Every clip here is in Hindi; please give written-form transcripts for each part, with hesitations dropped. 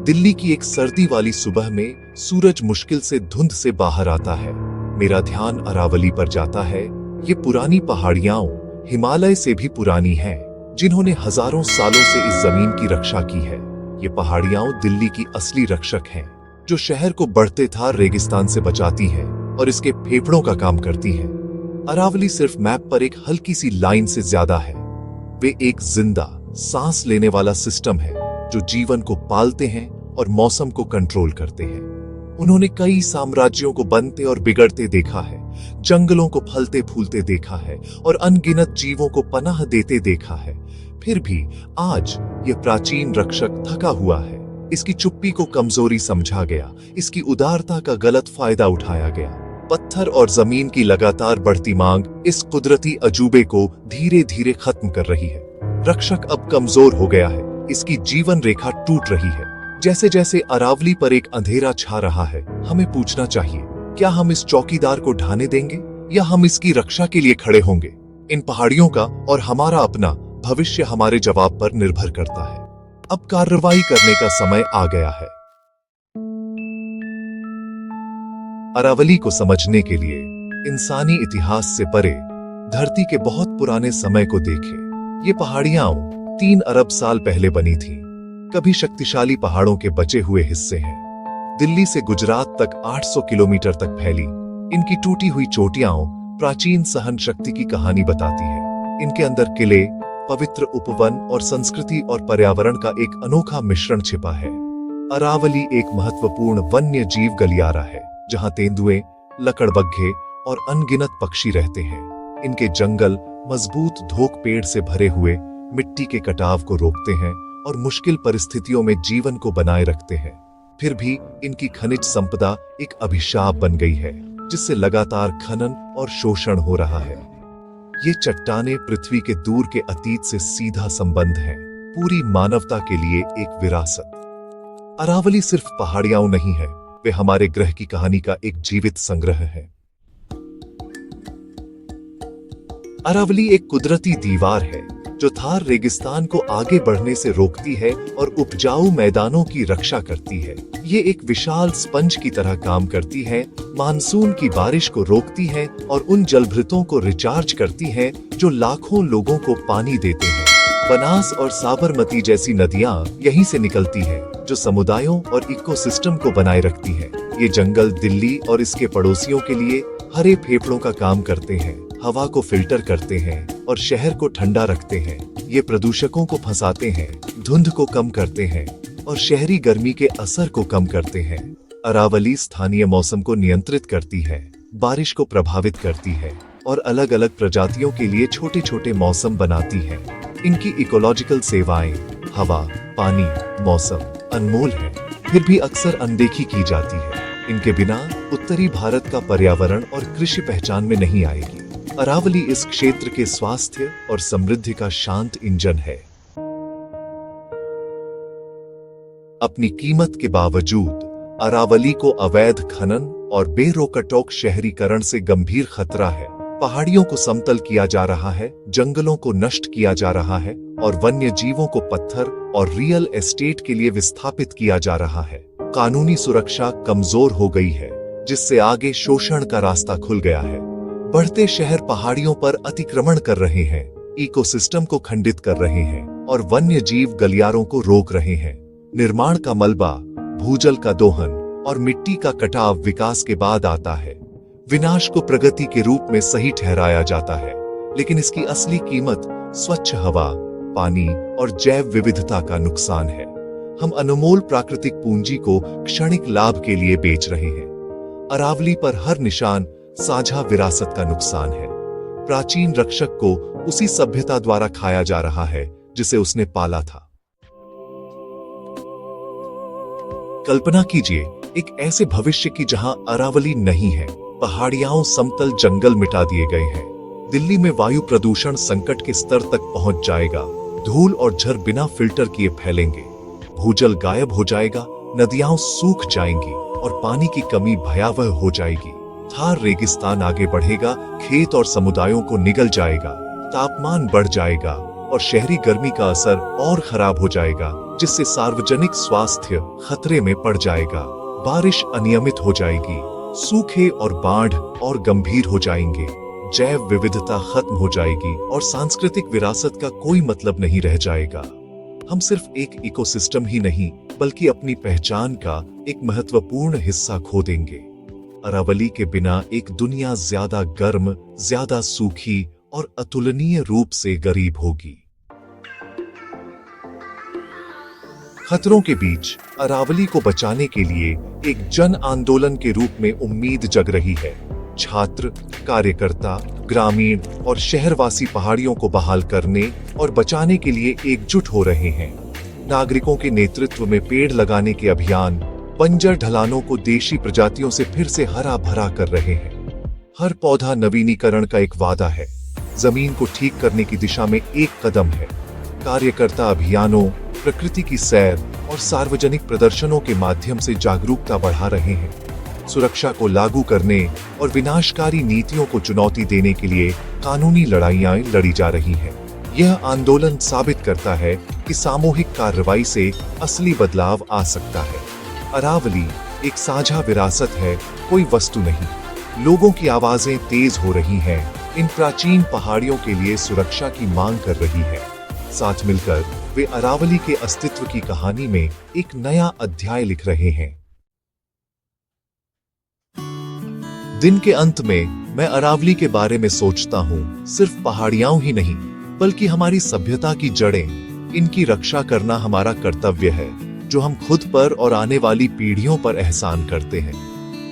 दिल्ली की एक सर्दी वाली सुबह में सूरज मुश्किल से धुंध से बाहर आता है। मेरा ध्यान अरावली पर जाता है। ये पुरानी पहाड़ियां हिमालय से भी पुरानी हैं, जिन्होंने हजारों सालों से इस जमीन की रक्षा की है। ये पहाड़ियां दिल्ली की असली रक्षक हैं, जो शहर को बढ़ते थार रेगिस्तान से बचाती हैं और इसके फेफड़ों का काम करती हैं। अरावली सिर्फ मैप पर एक हल्की सी लाइन से ज्यादा है। वे एक जिंदा सांस लेने वाला सिस्टम है, जो जीवन को पालते हैं और मौसम को कंट्रोल करते हैं। उन्होंने कई साम्राज्यों को बनते और बिगड़ते देखा है, जंगलों को फलते फूलते देखा है और अनगिनत जीवों को पनाह देते देखा है। फिर भी आज ये प्राचीन रक्षक थका हुआ है। इसकी चुप्पी को कमजोरी समझा गया, इसकी उदारता का गलत फायदा उठाया गया। पत्थर और जमीन की लगातार बढ़ती मांग इस कुदरती अजूबे को धीरे धीरे खत्म कर रही है। रक्षक अब कमजोर हो गया है, इसकी जीवन रेखा टूट रही है। जैसे जैसे अरावली पर एक अंधेरा छा रहा है, हमें पूछना चाहिए, क्या हम इस चौकीदार को ढाने देंगे या हम इसकी रक्षा के लिए खड़े होंगे? इन पहाड़ियों का और हमारा अपना भविष्य हमारे जवाब पर निर्भर करता है। अब कार्रवाई करने का समय आ गया है। अरावली को समझने के लिए इंसानी इतिहास से परे धरती के बहुत पुराने समय को देखें। ये पहाड़ियां 3 अरब साल पहले बनी थीं। कभी शक्तिशाली पहाड़ों के बचे हुए हिस्से हैं। दिल्ली से गुजरात तक 800 किलोमीटर तक फैली इनकी टूटी हुई चोटियां प्राचीन सहन शक्ति की कहानी बताती है। इनके अंदर किले, पवित्र उपवन और संस्कृति और पर्यावरण का एक अनोखा मिश्रण छिपा है। अरावली एक महत्वपूर्ण वन्य जीव गलियारा है, जहां तेंदुए, लकड़बग्घे और अनगिनत पक्षी रहते हैं। इनके जंगल मजबूत धोक पेड़ से भरे हुए मिट्टी के कटाव को रोकते हैं और मुश्किल परिस्थितियों में जीवन को बनाए रखते हैं। फिर भी इनकी खनिज संपदा एक अभिशाप बन गई है, जिससे लगातार खनन और शोषण हो रहा है। ये चट्टानें पृथ्वी के दूर के अतीत से सीधा संबंध है, पूरी मानवता के लिए एक विरासत। अरावली सिर्फ पहाड़ियां नहीं है, वे हमारे ग्रह की कहानी का एक जीवित संग्रह है। अरावली एक कुदरती दीवार है, जो थार रेगिस्तान को आगे बढ़ने से रोकती है और उपजाऊ मैदानों की रक्षा करती है। ये एक विशाल स्पंज की तरह काम करती है, मानसून की बारिश को रोकती है और उन जलभृतों को रिचार्ज करती है जो लाखों लोगों को पानी देते हैं। बनास और साबरमती जैसी नदियां यहीं से निकलती हैं, जो समुदायों और इकोसिस्टम को बनाए रखती है। ये जंगल दिल्ली और इसके पड़ोसियों के लिए हरे फेफड़ों का काम करते हैं, हवा को फिल्टर करते हैं और शहर को ठंडा रखते हैं। ये प्रदूषकों को फंसाते हैं, धुंध को कम करते हैं और शहरी गर्मी के असर को कम करते हैं। अरावली स्थानीय मौसम को नियंत्रित करती है, बारिश को प्रभावित करती है और अलग अलग प्रजातियों के लिए छोटे छोटे मौसम बनाती है। इनकी इकोलॉजिकल सेवाएं, हवा, पानी, मौसम अनमोल है, फिर भी अक्सर अनदेखी की जाती है। इनके बिना उत्तरी भारत का पर्यावरण और कृषि पहचान में नहीं आएगी। अरावली इस क्षेत्र के स्वास्थ्य और समृद्धि का शांत इंजन है। अपनी कीमत के बावजूद अरावली को अवैध खनन और बेरोकटोक शहरीकरण से गंभीर खतरा है। पहाड़ियों को समतल किया जा रहा है, जंगलों को नष्ट किया जा रहा है और वन्य जीवों को पत्थर और रियल एस्टेट के लिए विस्थापित किया जा रहा है। कानूनी सुरक्षा कमजोर हो गई है, जिससे आगे शोषण का रास्ता खुल गया है। बढ़ते शहर पहाड़ियों पर अतिक्रमण कर रहे हैं, इकोसिस्टम को खंडित कर रहे हैं और वन्य जीव गलियारों को रोक रहे हैं। निर्माण का मलबा, भूजल का दोहन और मिट्टी का कटाव विकास के बाद आता है। विनाश को प्रगति के रूप में सही ठहराया जाता है, लेकिन इसकी असली कीमत स्वच्छ हवा, पानी और जैव विविधता का नुकसान है। हम अनमोल प्राकृतिक पूंजी को क्षणिक लाभ के लिए बेच रहे हैं। अरावली पर हर निशान साझा विरासत का नुकसान है। प्राचीन रक्षक को उसी सभ्यता द्वारा खाया जा रहा है जिसे उसने पाला था। कल्पना कीजिए एक ऐसे भविष्य की जहां अरावली नहीं है, पहाड़ियां समतल जंगल मिटा दिए गए हैं। दिल्ली में वायु प्रदूषण संकट के स्तर तक पहुंच जाएगा, धूल और झर बिना फिल्टर किए फैलेंगे, भूजल गायब हो जाएगा, नदियां सूख जाएंगी और पानी की कमी भयावह हो जाएगी। थार रेगिस्तान आगे बढ़ेगा, खेत और समुदायों को निगल जाएगा, तापमान बढ़ जाएगा और शहरी गर्मी का असर और खराब हो जाएगा। जिससे सार्वजनिक स्वास्थ्य खतरे में पड़ जाएगा। बारिश अनियमित हो जाएगी, सूखे और बाढ़ और गंभीर हो जाएंगे, जैव विविधता खत्म हो जाएगी और सांस्कृतिक विरासत का कोई मतलब नहीं रह जाएगा। हम सिर्फ एक इकोसिस्टम ही नहीं बल्कि अपनी पहचान का एक महत्वपूर्ण हिस्सा खो देंगे। अरावली के बिना एक दुनिया ज्यादा गर्म, ज्यादा सूखी और अतुलनीय रूप से गरीब होगी। खतरों के बीच अरावली को बचाने के लिए एक जन आंदोलन के रूप में उम्मीद जग रही है। छात्र, कार्यकर्ता, ग्रामीण और शहरवासी पहाड़ियों को बहाल करने और बचाने के लिए एकजुट हो रहे हैं। नागरिकों के नेतृत्व में पेड़ लगाने के अभियान बंजर ढलानों को देशी प्रजातियों से फिर से हरा भरा कर रहे हैं। हर पौधा नवीनीकरण का एक वादा है, जमीन को ठीक करने की दिशा में एक कदम है। कार्यकर्ता अभियानों, प्रकृति की सैर और सार्वजनिक प्रदर्शनों के माध्यम से जागरूकता बढ़ा रहे हैं। सुरक्षा को लागू करने और विनाशकारी नीतियों को चुनौती देने के लिए कानूनी लड़ाइयां लड़ी जा रही हैं। यह आंदोलन साबित करता है कि सामूहिक कार्रवाई से असली बदलाव आ सकता है। अरावली एक साझा विरासत है, कोई वस्तु नहीं। लोगों की आवाजें तेज हो रही हैं, इन प्राचीन पहाड़ियों के लिए सुरक्षा की मांग कर रही है। साथ मिलकर वे अरावली के अस्तित्व की कहानी में एक नया अध्याय लिख रहे हैं। दिन के अंत में मैं अरावली के बारे में सोचता हूँ, सिर्फ पहाड़ियां ही नहीं बल्कि हमारी सभ्यता की जड़ें। इनकी रक्षा करना हमारा कर्तव्य है, जो हम खुद पर और आने वाली पीढ़ियों पर एहसान करते हैं।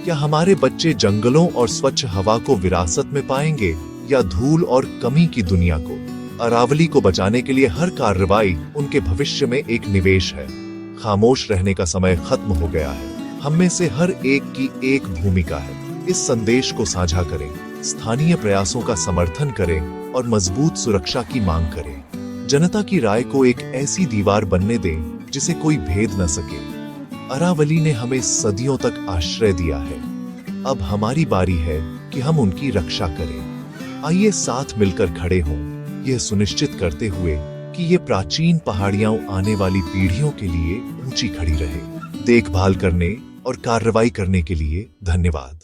क्या हमारे बच्चे जंगलों और स्वच्छ हवा को विरासत में पाएंगे या धूल और कमी की दुनिया को? अरावली को बचाने के लिए हर कार्रवाई उनके भविष्य में एक निवेश है। खामोश रहने का समय खत्म हो गया है। हम में से हर एक की एक भूमिका है। इस संदेश को साझा करें, स्थानीय प्रयासों का समर्थन करें और मजबूत सुरक्षा की मांग करें। जनता की राय को एक ऐसी दीवार बनने दें जिसे कोई भेद न सके। अरावली ने हमें सदियों तक आश्रय दिया है, अब हमारी बारी है कि हम उनकी रक्षा करें। आइए साथ मिलकर खड़े हों, यह सुनिश्चित करते हुए कि ये प्राचीन पहाड़ियां आने वाली पीढ़ियों के लिए ऊंची खड़ी रहे। देखभाल करने और कार्रवाई करने के लिए धन्यवाद।